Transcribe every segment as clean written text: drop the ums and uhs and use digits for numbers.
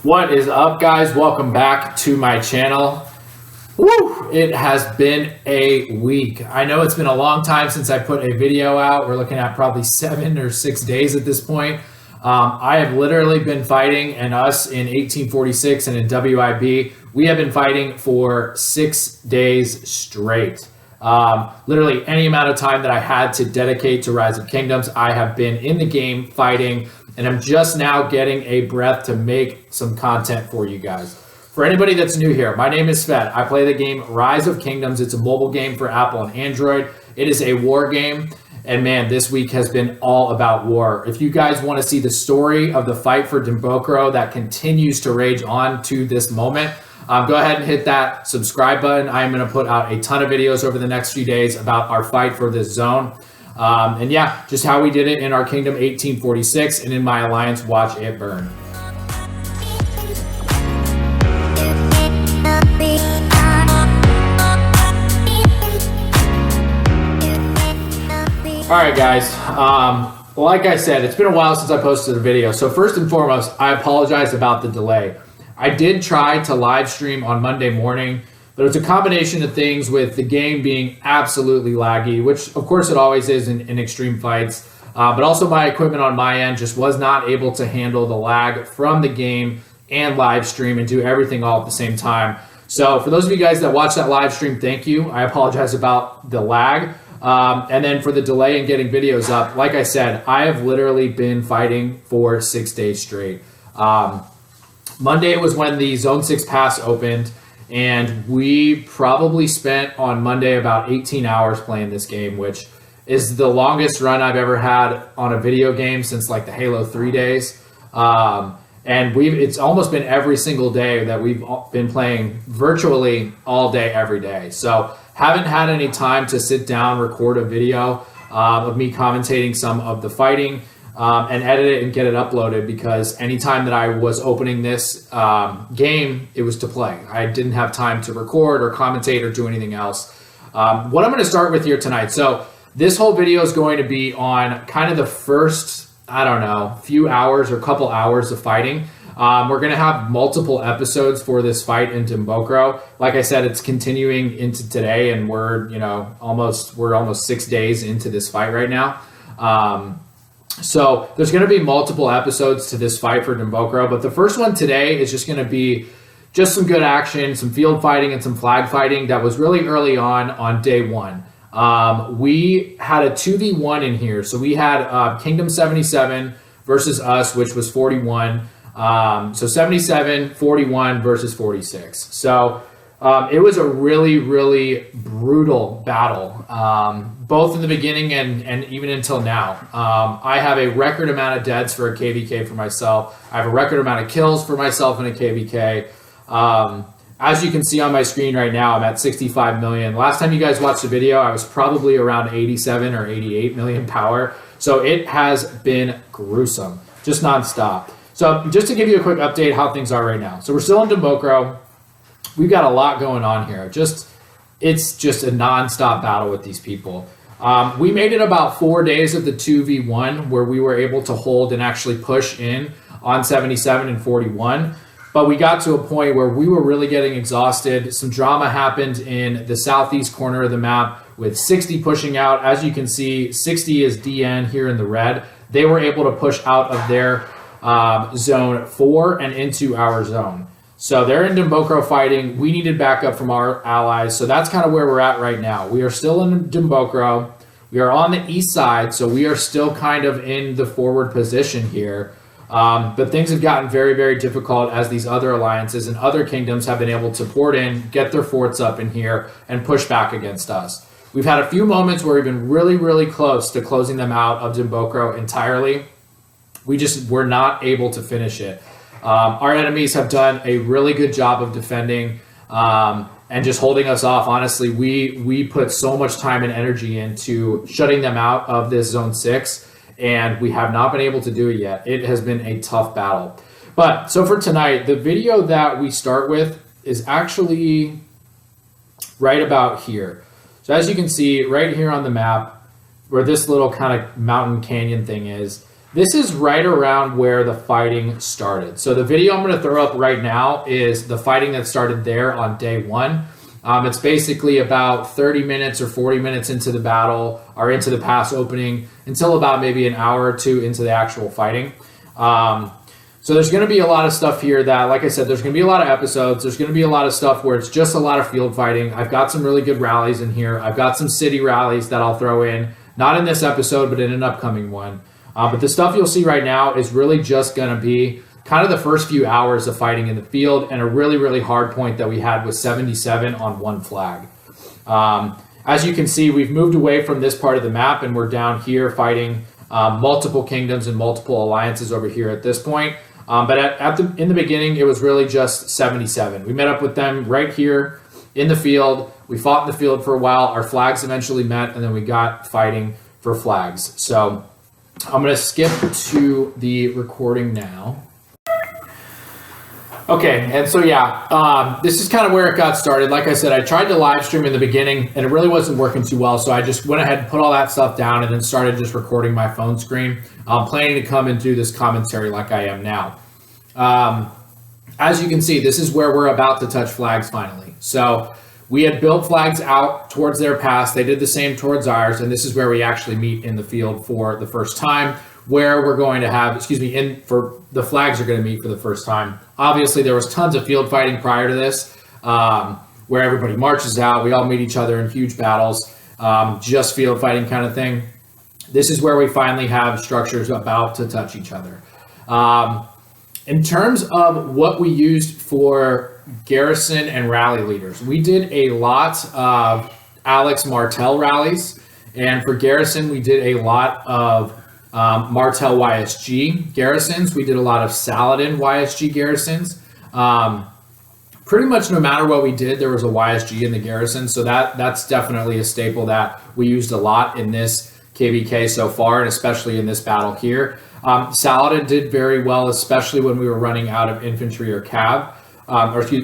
What is up, guys? Welcome back to my channel. Woo! It has been a week. I know it's been a long time since I put a video out. We're looking at probably 7 or 6 days at this point. I have literally been fighting, and us in 1846 and in WIB, we have been fighting for 6 days straight. Literally any amount of time that I had to dedicate to Rise of Kingdoms, I have been in the game fighting, and I'm just now getting a breath to make some content for you guys. For anybody that's new here, my name is Svet. I play the game Rise of Kingdoms. It's a mobile game for Apple and Android. It is a war game, and man, this week has been all about war. If you guys want to see the story of the fight for Dimbokro that continues to rage on to this moment, go ahead and hit that subscribe button. I am going to put out a ton of videos over the next few days about our fight for this zone. And yeah, just how we did it in our Kingdom 1846 and in my alliance, Watch It Burn. All right, guys. Like I said, it's been a while since I posted a video. So first and foremost, I apologize about the delay. I did try to live stream on Monday morning, but it's a combination of things with the game being absolutely laggy, which of course it always is in extreme fights, but also my equipment on my end just was not able to handle the lag from the game and live stream and do everything all at the same time. So for those of you guys that watch that live stream, thank you. I apologize about the lag. And then for the delay in getting videos up, like I said, I have literally been fighting for 6 days straight. Monday was when the Zone 6 pass opened, and we probably spent on Monday about 18 hours playing this game, which is the longest run I've ever had on a video game since like the Halo 3 days. And it's almost been every single day that we've been playing virtually all day, every day. So haven't had any time to sit down, record a video of me commentating some of the fighting and edit it and get it uploaded, because anytime that I was opening this game, it was to play. I didn't have time to record or commentate or do anything else. What I'm going to start with here tonight. So this whole video is going to be on kind of the first, I don't know, few hours or couple hours of fighting. We're going to have multiple episodes for this fight in Dimbokro. Like I said, it's continuing into today, and we're almost 6 days into this fight right now. So there's going to be multiple episodes to this fight for Dimbokro, but the first one today is just going to be just some good action, some field fighting and some flag fighting that was really early on day one. We had a 2v1 in here. So we had Kingdom 77 versus us, which was 41. So 77, 41 versus 46. So it was a really, really brutal battle, both in the beginning and even until now. I have a record amount of deaths for a KVK for myself. I have a record amount of kills for myself in a KVK. As you can see on my screen right now, I'm at 65 million. Last time you guys watched the video, I was probably around 87 or 88 million power. So it has been gruesome, just nonstop. So just to give you a quick update how things are right now. So we're still in Dimbokro. We've got a lot going on here. It's just a nonstop battle with these people. We made it about 4 days of the 2v1 where we were able to hold and actually push in on 77 and 41. But we got to a point where we were really getting exhausted. Some drama happened in the southeast corner of the map with 60 pushing out. As you can see, 60 is DN here in the red. They were able to push out of their zone 4 and into our zone. So they're in Dimbokro fighting. We needed backup from our allies. So that's kind of where we're at right now. We are still in Dimbokro. We are on the east side, so we are still kind of in the forward position here. But things have gotten very, very difficult as these other alliances and other kingdoms have been able to port in, get their forts up in here, and push back against us. We've had a few moments where we've been really, really close to closing them out of Dimbokro entirely. We just were not able to finish it. Our enemies have done a really good job of defending and just holding us off. Honestly, we put so much time and energy into shutting them out of this Zone 6, and we have not been able to do it yet. It has been a tough battle. But so for tonight, the video that we start with is actually right about here. So as you can see right here on the map, where this little kind of mountain canyon thing is, this is right around where the fighting started. So the video I'm going to throw up right now is the fighting that started there on day 1. It's basically about 30 minutes or 40 minutes into the battle or into the pass opening until about maybe an hour or two into the actual fighting. So there's going to be a lot of stuff here that, like I said, there's going to be a lot of episodes. There's going to be a lot of stuff where it's just a lot of field fighting. I've got some really good rallies in here. I've got some city rallies that I'll throw in, not in this episode, but in an upcoming one. But the stuff you'll see right now is really just going to be kind of the first few hours of fighting in the field, and a really, really hard point that we had was 77 on one flag. As you can see, we've moved away from this part of the map, and we're down here fighting multiple kingdoms and multiple alliances over here at this point. But in the beginning, it was really just 77. We met up with them right here in the field. We fought in the field for a while. Our flags eventually met, and then we got fighting for flags. So I'm going to skip to the recording now. Okay, and so yeah, this is kind of where it got started. Like I said, I tried to live stream in the beginning, and it really wasn't working too well, so I just went ahead and put all that stuff down and then started just recording my phone screen. I'm planning to come and do this commentary like I am now. As you can see, this is where we're about to touch flags finally. So we had built flags out towards their pass. They did the same towards ours, and this is where we actually meet in the field for the first time, where we're going to have, for the flags are going to meet for the first time. Obviously, there was tons of field fighting prior to this, where everybody marches out. We all meet each other in huge battles, just field fighting kind of thing. This is where we finally have structures about to touch each other. In terms of what we used for garrison and rally leaders, we did a lot of Alex Martel rallies, and for garrison, we did a lot of Martel YSG garrisons. We did a lot of Saladin YSG garrisons. Pretty much no matter what we did, there was a YSG in the garrison, so that's definitely a staple that we used a lot in this KVK so far, and especially in this battle here. Saladin did very well, especially when we were running out of infantry or cav,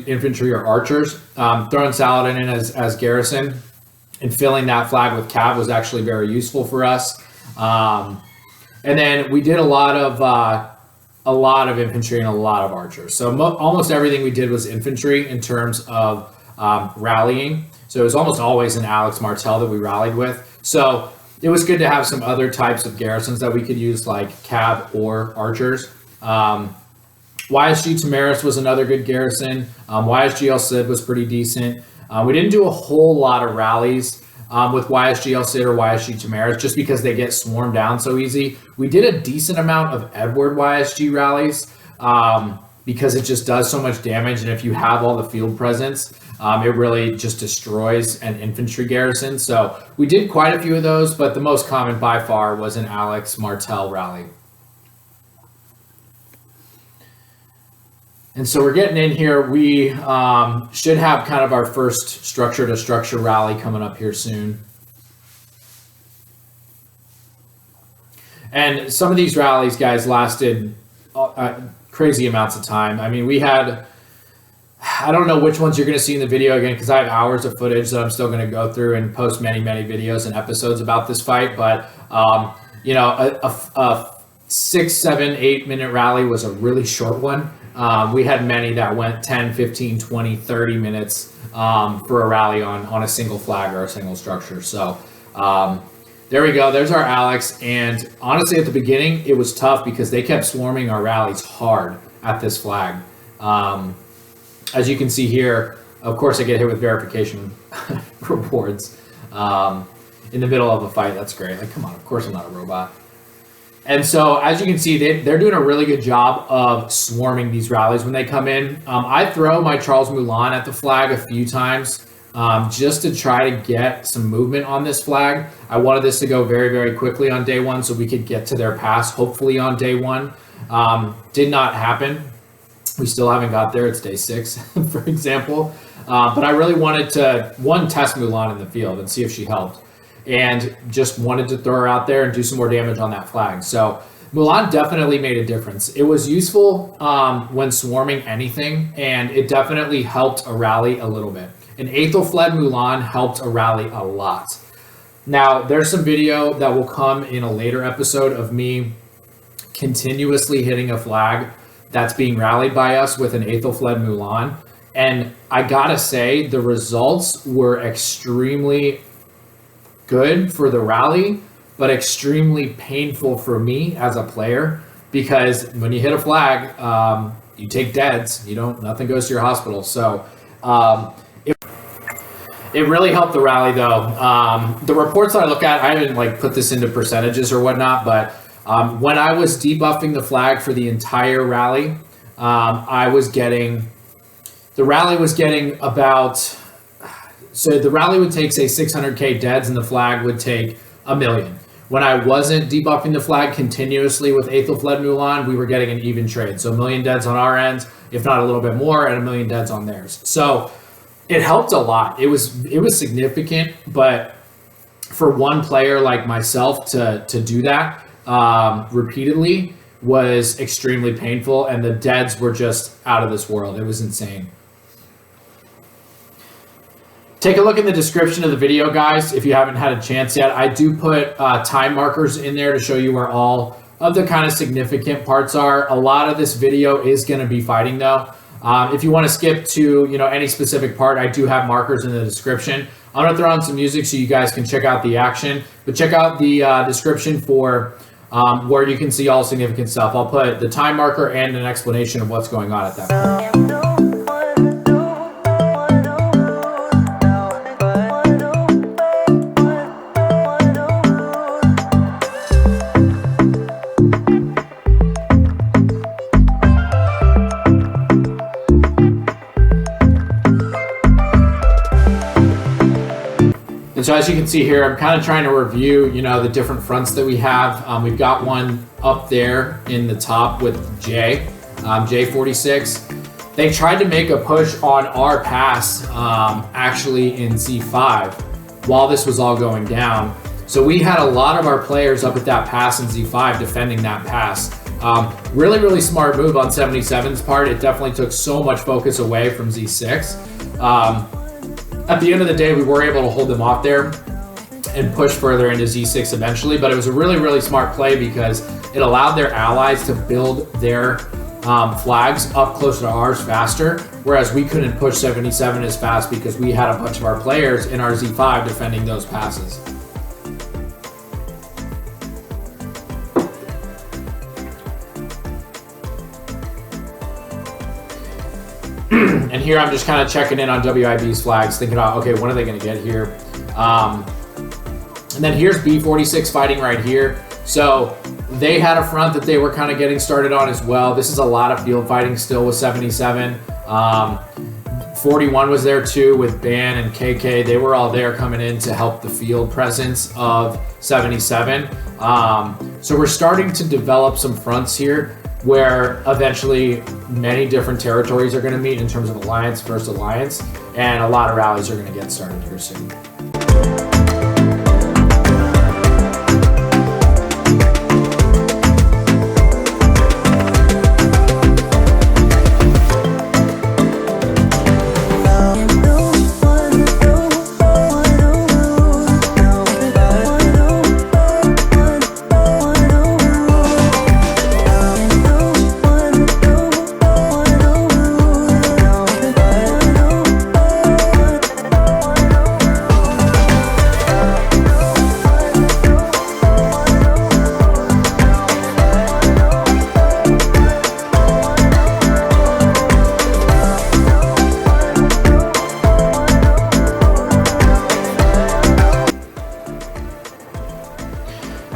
infantry or archers. Throwing Saladin in as garrison and filling that flag with cav was actually very useful for us. And then we did a lot of infantry and a lot of archers. So almost everything we did was infantry in terms of rallying. So it was almost always an Alex Martel that we rallied with. So it was good to have some other types of garrisons that we could use, like cav or archers. YSG Tamaris was another good garrison. YSG El Cid was pretty decent. We didn't do a whole lot of rallies with YSG El Cid or YSG Tamaris just because they get swarmed down so easy. We did a decent amount of Edward YSG rallies because it just does so much damage, and if you have all the field presence, it really just destroys an infantry garrison. So we did quite a few of those, but the most common by far was an Alex Martel rally. And so we're getting in here. We should have kind of our first structure to structure rally coming up here soon. And some of these rallies, guys, lasted crazy amounts of time. I mean, we had, I don't know which ones you're going to see in the video again, because I have hours of footage that I'm still going to go through and post many, many videos and episodes about this fight. But, you know, a 6, 7, 8 minute rally was a really short one. We had many that went 10, 15, 20, 30 minutes for a rally on a single flag or a single structure. So there we go. There's our Alex. And honestly, at the beginning, it was tough because they kept swarming our rallies hard at this flag. As you can see here, of course, I get hit with verification rewards in the middle of a fight. That's great. Like, come on, of course I'm not a robot. And so, as you can see, they're doing a really good job of swarming these rallies when they come in. I throw my Charles Moulin at the flag a few times just to try to get some movement on this flag. I wanted this to go very, very quickly on day one so we could get to their pass, hopefully on day one. Did not happen. We still haven't got there. It's day 6, for example. But I really wanted to, test Moulin in the field and see if she helped. And just wanted to throw her out there and do some more damage on that flag. So Moulin definitely made a difference. It was useful when swarming anything, and it definitely helped a rally a little bit. An Aethelfled Moulin helped a rally a lot. Now, there's some video that will come in a later episode of me continuously hitting a flag that's being rallied by us with an Aethelfled Mulan. And I gotta say, the results were extremely good for the rally, but extremely painful for me as a player, because when you hit a flag, you take deads. Nothing goes to your hospital. So it really helped the rally, though. The reports that I look at, I haven't put this into percentages or whatnot, but when I was debuffing the flag for the entire rally, the rally was getting about, so the rally would take, say, 600k deads, and the flag would take 1 million. When I wasn't debuffing the flag continuously with Aethelfled Mulan, we were getting an even trade. So 1 million deads on our end, if not a little bit more, and 1 million deads on theirs. So it helped a lot. It was significant, but for one player like myself to do that repeatedly was extremely painful, and the deads were just out of this world. It was insane. Take a look in the description of the video, guys, if you haven't had a chance yet. I do put time markers in there to show you where all of the kind of significant parts are. A lot of this video is going to be fighting, though. If you want to skip to any specific part, I do have markers in the description. I'm going to throw on some music so you guys can check out the action. But check out the description for where you can see all significant stuff. I'll put the time marker and an explanation of what's going on at that point. So as you can see here, I'm kind of trying to review, the different fronts that we have. We've got one up there in the top with J46. They tried to make a push on our pass, actually in Z5, while this was all going down. So we had a lot of our players up at that pass in Z5 defending that pass. Really, really smart move on 77's part. It definitely took so much focus away from Z6. At the end of the day, we were able to hold them off there and push further into Z6 eventually, but it was a really, really smart play because it allowed their allies to build their flags up closer to ours faster, whereas we couldn't push 77 as fast because we had a bunch of our players in our Z5 defending those passes. And here I'm just kind of checking in on WIB's flags, thinking about, okay, when are they going to get here? And then here's B46 fighting right here. So they had a front that they were kind of getting started on as well. This is a lot of field fighting still with 77. 41 was there too with Ban and KK. They were all there coming in to help the field presence of 77. So we're starting to develop some fronts here where eventually many different territories are going to meet in terms of alliance versus alliance, and a lot of rallies are going to get started here soon.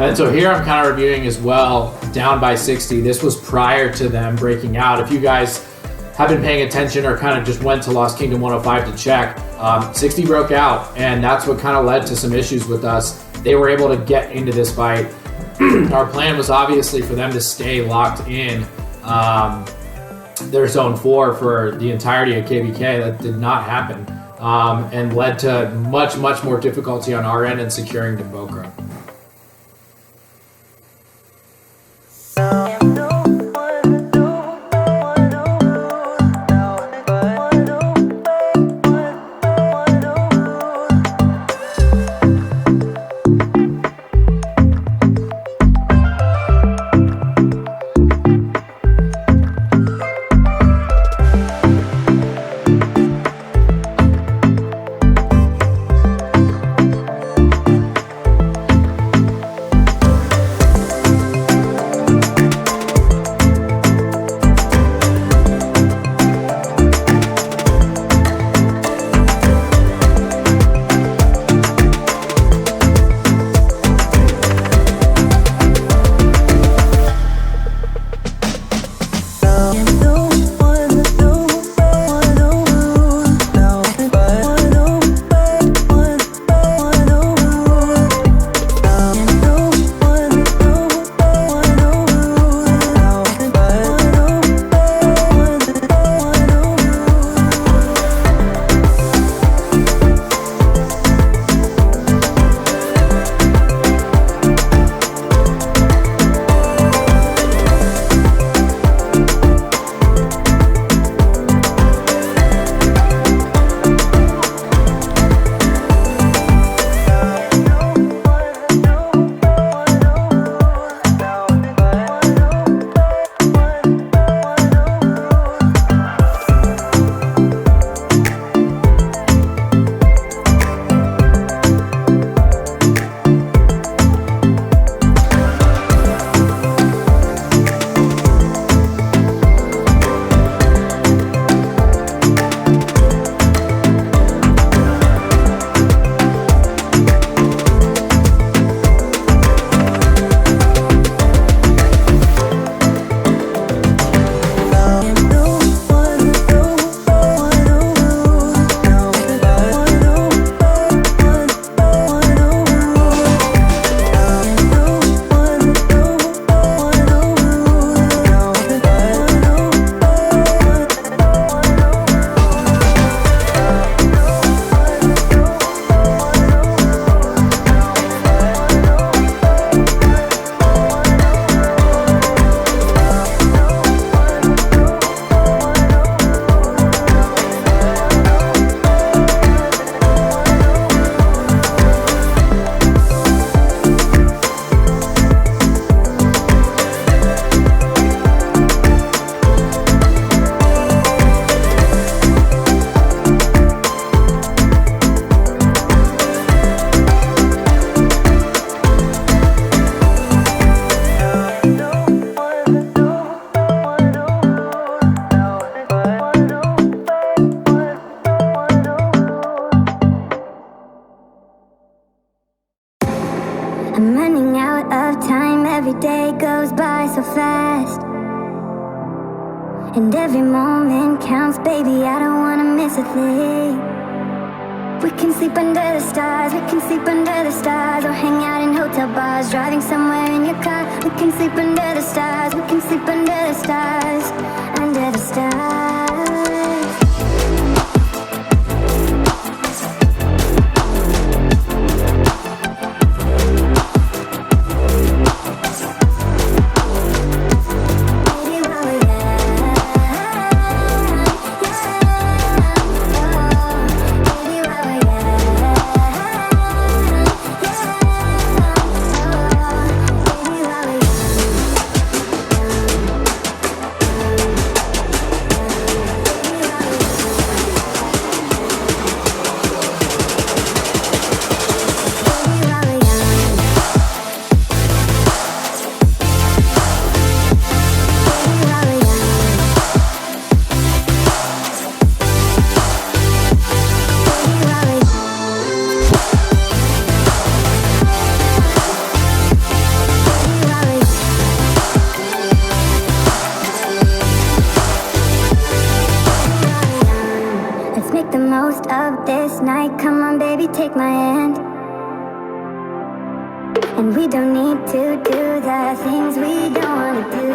And so here I'm kind of reviewing as well, down by 60. This was prior to them breaking out. If you guys have been paying attention or kind of just went to Lost Kingdom 105 to check, 60 broke out, and that's what kind of led to some issues with us. They were able to get into this fight. Our plan was obviously for them to stay locked in their zone 4 for the entirety of KVK. That did not happen, and led to much more difficulty on our end in securing Dimbokro. so fast. And every moment counts, baby, I don't wanna miss a thing. We can sleep under the stars, we can sleep under the stars, or hang out in hotel bars, driving somewhere in your car. We can sleep under the stars, we can sleep under the stars, under the stars. Take my hand, and we don't need to do the things we don't wanna do.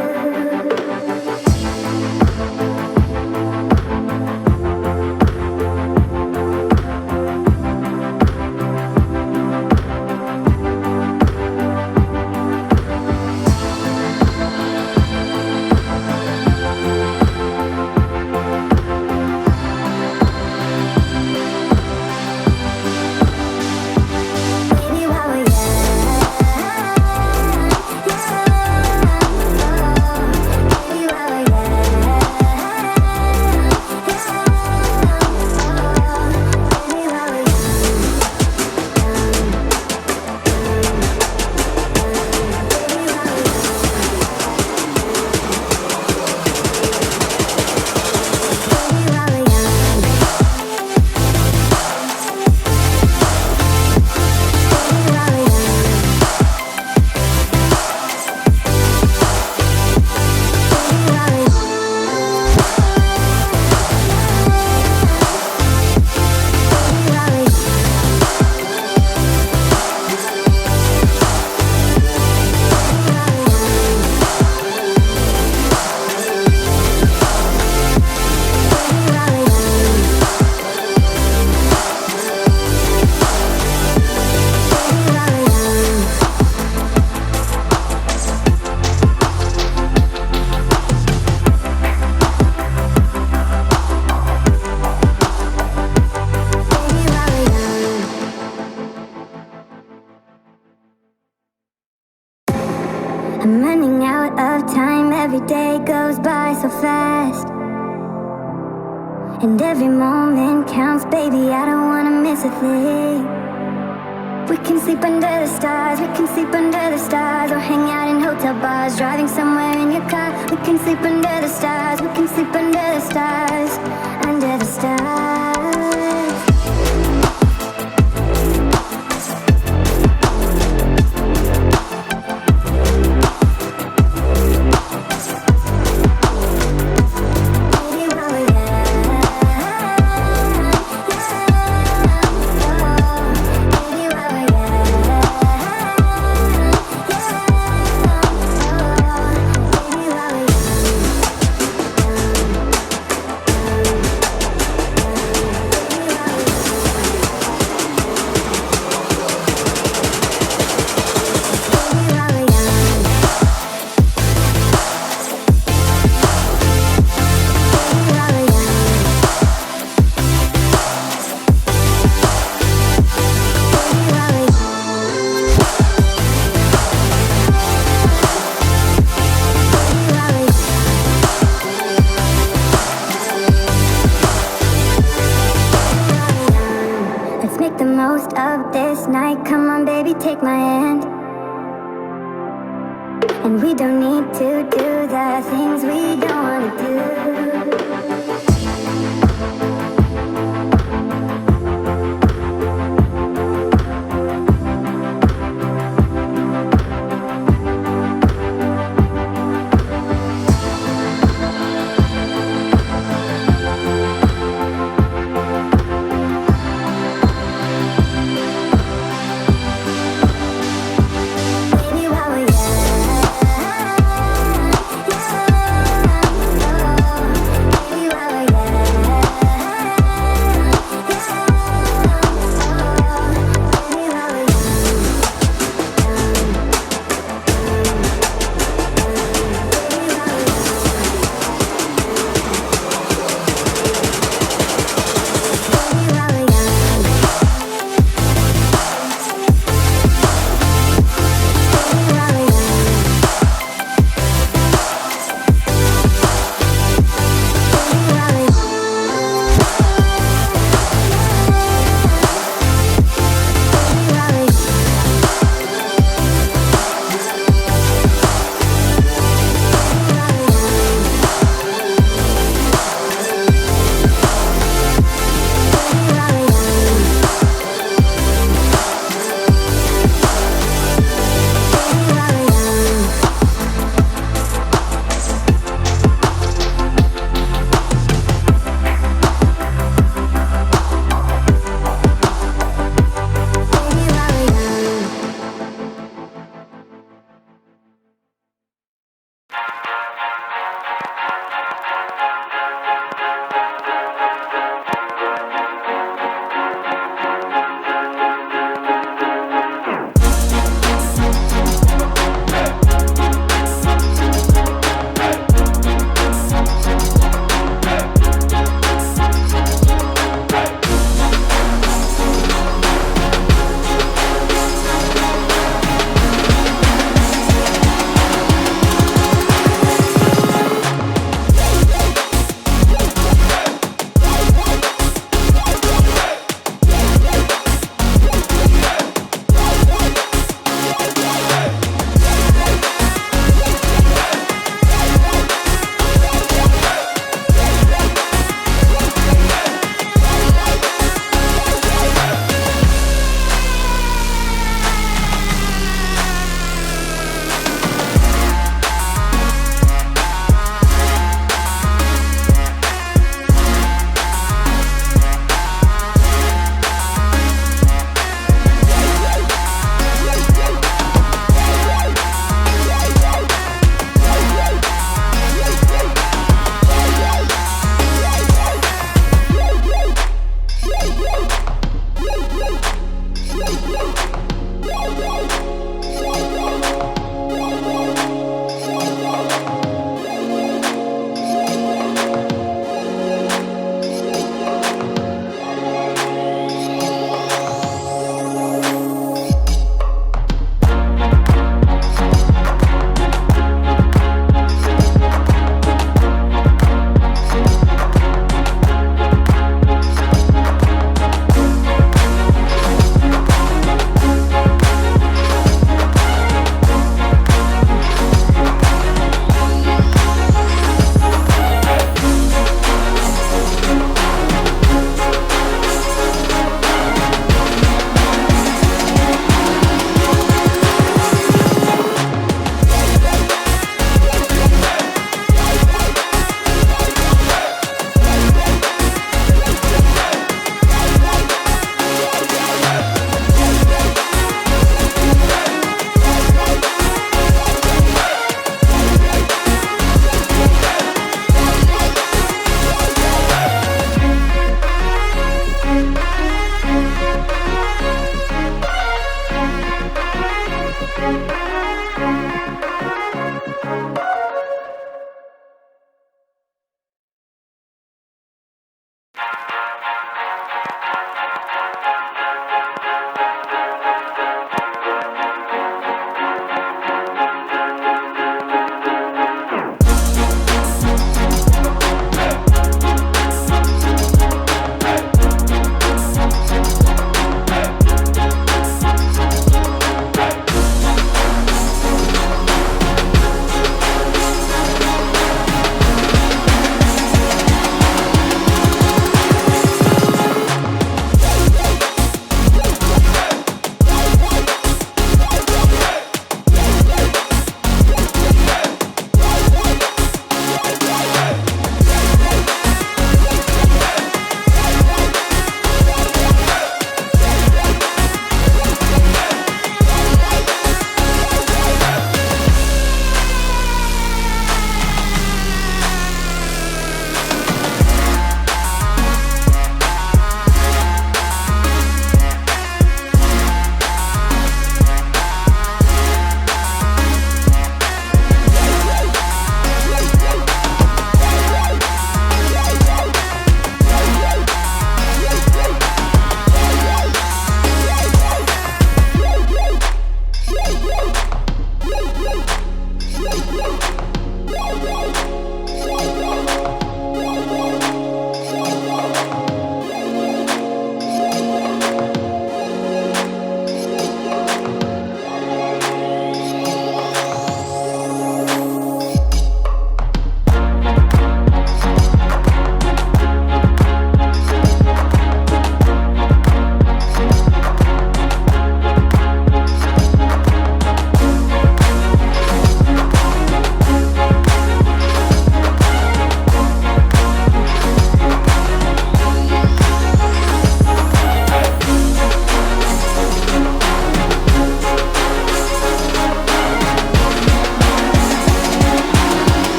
I'm running out of time, every day goes by so fast. And every moment counts, baby, I don't wanna miss a thing. We can sleep under the stars, we can sleep under the stars, or hang out in hotel bars, driving somewhere in your car. We can sleep under the stars, we can sleep under the stars, under the stars. Take my hand, and we don't need to do the things we don't wanna do.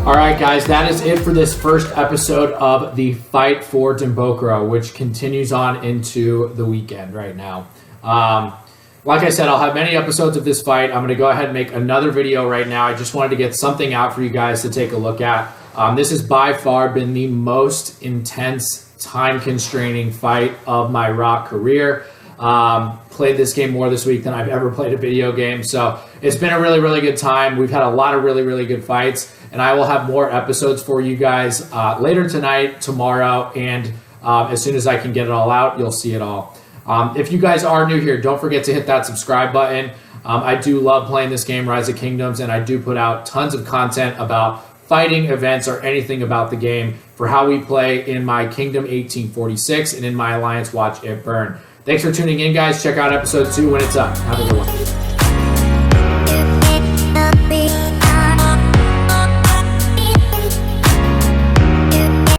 All right, guys, that is it for this first episode of the Fight for Dimbokro, which continues on into the weekend right now. Like I said, I'll have many episodes of this fight. I'm going to go ahead and make another video right now. I just wanted to get something out for you guys to take a look at. This has by far been the most intense, time-constraining fight of my Rock career. Played this game more this week than I've ever played a video game, so it's been a really, really good time. We've had a lot of really, really good fights, and I will have more episodes for you guys later tonight, tomorrow, and as soon as I can get it all out, you'll see it all. If you guys are new here, don't forget to hit that subscribe button. I do love playing this game, Rise of Kingdoms, and I do put out tons of content about fighting events or anything about the game for how we play in my Kingdom 1846 and in my Alliance Watch It Burn. Thanks for tuning in, guys. Check out episode 2 when it's up. Have a good one.